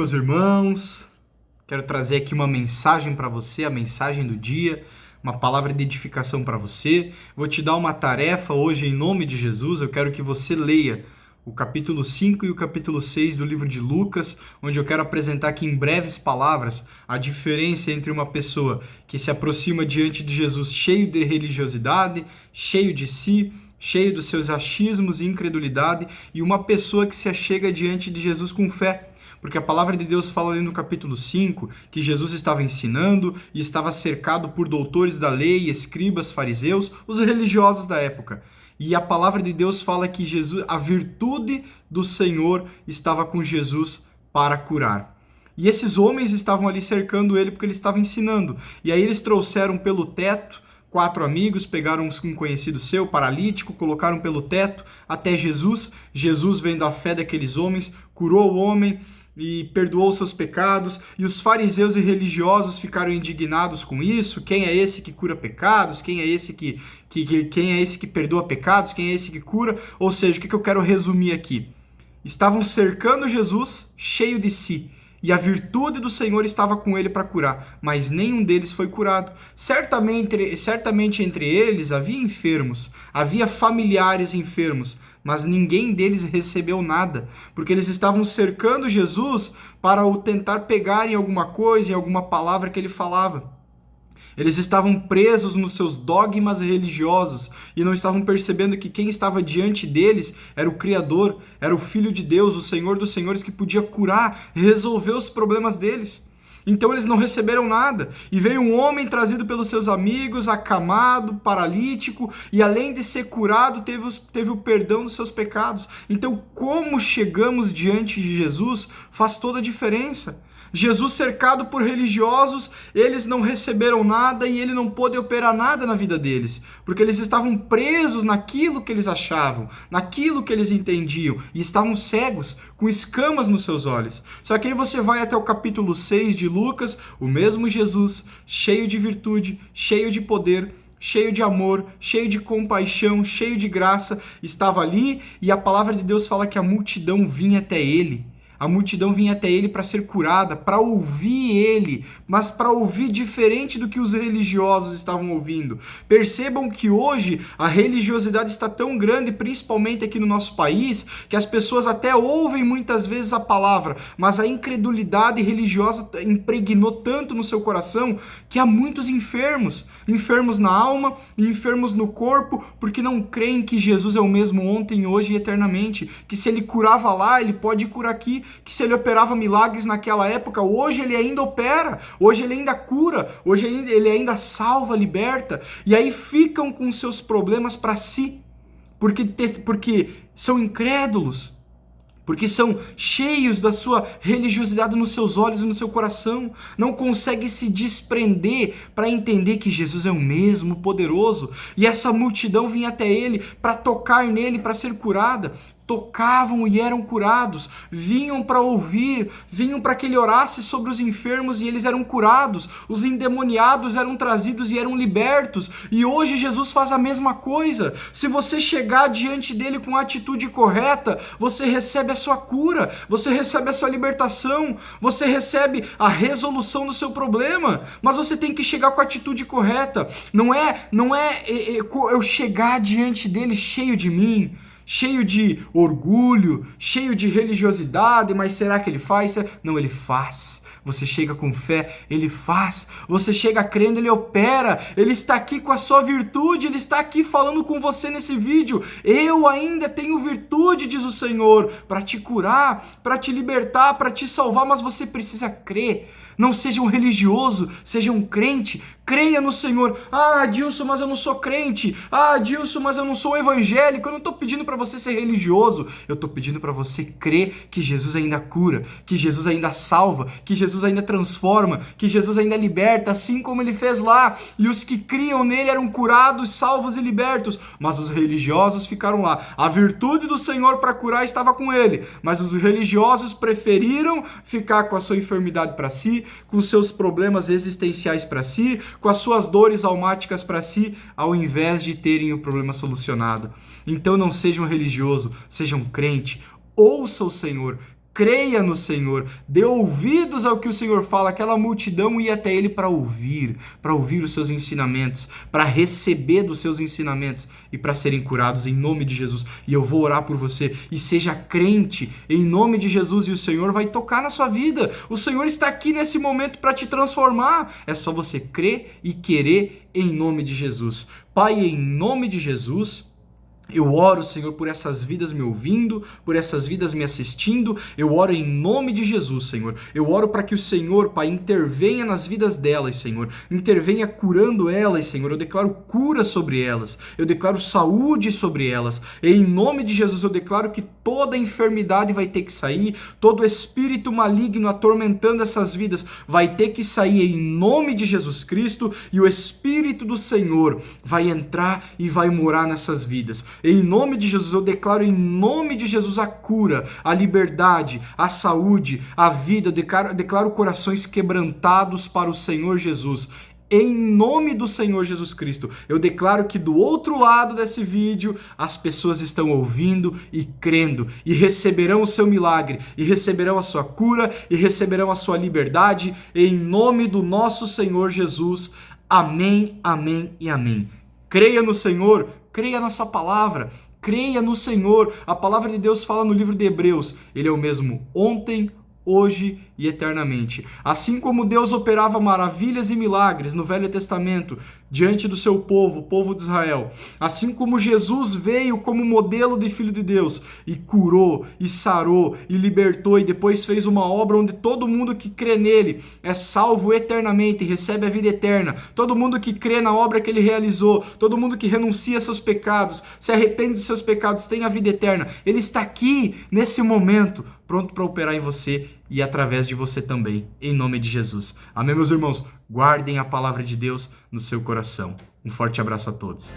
meus irmãos. Quero trazer aqui uma mensagem para você, a mensagem do dia, uma palavra de edificação para você. Vou te dar uma tarefa hoje em nome de Jesus. Eu quero que você leia o capítulo 5 e o capítulo 6 do livro de Lucas, onde eu quero apresentar aqui em breves palavras a diferença entre uma pessoa que se aproxima diante de Jesus cheio de religiosidade, cheio de si, cheio dos seus achismos e incredulidade, e uma pessoa que se achega diante de Jesus com fé. Porque a palavra de Deus fala ali no capítulo 5 que Jesus estava ensinando e estava cercado por doutores da lei, escribas, fariseus, os religiosos da época. E a palavra de Deus fala que Jesus, a virtude do Senhor estava com Jesus para curar. E esses homens estavam ali cercando ele porque ele estava ensinando. E aí eles trouxeram pelo teto 4 amigos, pegaram um conhecido seu, paralítico, colocaram pelo teto até Jesus. Jesus, vendo a fé daqueles homens, curou o homem e perdoou seus pecados. E os fariseus e religiosos ficaram indignados com isso. Quem é esse que cura pecados? Quem é esse quem é esse que perdoa pecados? Quem é esse que cura? Ou seja, o que eu quero resumir aqui? Estavam cercando Jesus cheio de si. E a virtude do Senhor estava com ele para curar, mas nenhum deles foi curado. Certamente entre eles havia enfermos, havia familiares enfermos, mas ninguém deles recebeu nada, porque eles estavam cercando Jesus para o tentar pegar em alguma coisa, em alguma palavra que ele falava. Eles estavam presos nos seus dogmas religiosos e não estavam percebendo que quem estava diante deles era o Criador, era o Filho de Deus, o Senhor dos Senhores, que podia curar, resolver os problemas deles. Então eles não receberam nada. E veio um homem trazido pelos seus amigos, acamado, paralítico, e além de ser curado, teve o perdão dos seus pecados. Então, como chegamos diante de Jesus faz toda a diferença. Jesus cercado por religiosos, eles não receberam nada e ele não pôde operar nada na vida deles, porque eles estavam presos naquilo que eles achavam, naquilo que eles entendiam, e estavam cegos, com escamas nos seus olhos. Só que aí você vai até o capítulo 6 de Lucas, o mesmo Jesus, cheio de virtude, cheio de poder, cheio de amor, cheio de compaixão, cheio de graça, estava ali, e a palavra de Deus fala que a multidão vinha até ele. A multidão vinha até ele para ser curada, para ouvir ele, mas para ouvir diferente do que os religiosos estavam ouvindo. Percebam que hoje a religiosidade está tão grande, principalmente aqui no nosso país, que as pessoas até ouvem muitas vezes a palavra, mas a incredulidade religiosa impregnou tanto no seu coração que há muitos enfermos na alma e enfermos no corpo, porque não creem que Jesus é o mesmo ontem, hoje e eternamente, que se ele curava lá, ele pode curar aqui, que se ele operava milagres naquela época, hoje ele ainda opera, hoje ele ainda cura, hoje ele ainda salva, liberta, e aí ficam com seus problemas para si, porque são incrédulos, porque são cheios da sua religiosidade nos seus olhos e no seu coração, não conseguem se desprender para entender que Jesus é o mesmo poderoso, e essa multidão vinha até ele para tocar nele, para ser curada. Tocavam e eram curados, vinham para ouvir, vinham para que ele orasse sobre os enfermos e eles eram curados, os endemoniados eram trazidos e eram libertos, e hoje Jesus faz a mesma coisa. Se você chegar diante dele com a atitude correta, você recebe a sua cura, você recebe a sua libertação, você recebe a resolução do seu problema, mas você tem que chegar com a atitude correta. Não é eu chegar diante dele cheio de mim, cheio de orgulho, cheio de religiosidade, mas será que ele faz? Não, ele faz. Você chega com fé, ele faz. Você chega crendo, ele opera. Ele está aqui com a sua virtude, ele está aqui falando com você nesse vídeo. Eu ainda tenho virtude, diz o Senhor, para te curar, para te libertar, para te salvar, mas você precisa crer. Não seja um religioso, seja um crente. Creia no Senhor. Ah, Dilson, mas eu não sou crente. Ah, Dilson, mas eu não sou evangélico. Eu não estou pedindo para você ser religioso. Eu estou pedindo para você crer que Jesus ainda cura, que Jesus ainda salva, que Jesus ainda transforma, que Jesus ainda liberta, assim como ele fez lá. E os que criam nele eram curados, salvos e libertos. Mas os religiosos ficaram lá. A virtude do Senhor para curar estava com ele. Mas os religiosos preferiram ficar com a sua enfermidade para si, com seus problemas existenciais para si, com as suas dores almáticas para si, ao invés de terem o problema solucionado. Então não seja um religioso, seja um crente, ouça o Senhor, Creia no Senhor, dê ouvidos ao que o Senhor fala. Aquela multidão ia até ele para ouvir os seus ensinamentos, para receber dos seus ensinamentos e para serem curados em nome de Jesus. E eu vou orar por você, e seja crente em nome de Jesus, e o Senhor vai tocar na sua vida. O Senhor está aqui nesse momento para te transformar. É só você crer e querer em nome de Jesus. Pai, em nome de Jesus, eu oro, Senhor, por essas vidas me ouvindo, por essas vidas me assistindo. Eu oro em nome de Jesus, Senhor. Eu oro para que o Senhor, Pai, intervenha nas vidas delas, Senhor. Intervenha curando elas, Senhor. Eu declaro cura sobre elas. Eu declaro saúde sobre elas. E em nome de Jesus, eu declaro que toda enfermidade vai ter que sair, todo espírito maligno atormentando essas vidas vai ter que sair em nome de Jesus Cristo, e o Espírito do Senhor vai entrar e vai morar nessas vidas. Em nome de Jesus, eu declaro em nome de Jesus a cura, a liberdade, a saúde, a vida. Eu declaro corações quebrantados para o Senhor Jesus. Em nome do Senhor Jesus Cristo, eu declaro que do outro lado desse vídeo, as pessoas estão ouvindo e crendo, e receberão o seu milagre, e receberão a sua cura, e receberão a sua liberdade, em nome do nosso Senhor Jesus. Amém, amém e amém. Creia no Senhor, creia na sua palavra, creia no Senhor. A palavra de Deus fala no livro de Hebreus, Ele é o mesmo ontem, hoje e eternamente. Assim como Deus operava maravilhas e milagres no Velho Testamento diante do seu povo, o povo de Israel, assim como Jesus veio como modelo de Filho de Deus e curou, e sarou, e libertou, e depois fez uma obra onde todo mundo que crê nele é salvo eternamente e recebe a vida eterna. Todo mundo que crê na obra que ele realizou, todo mundo que renuncia a seus pecados, se arrepende dos seus pecados, tem a vida eterna. Ele está aqui, nesse momento, pronto para operar em você e através de você também, em nome de Jesus. Amém, meus irmãos? Guardem a palavra de Deus no seu coração. Um forte abraço a todos.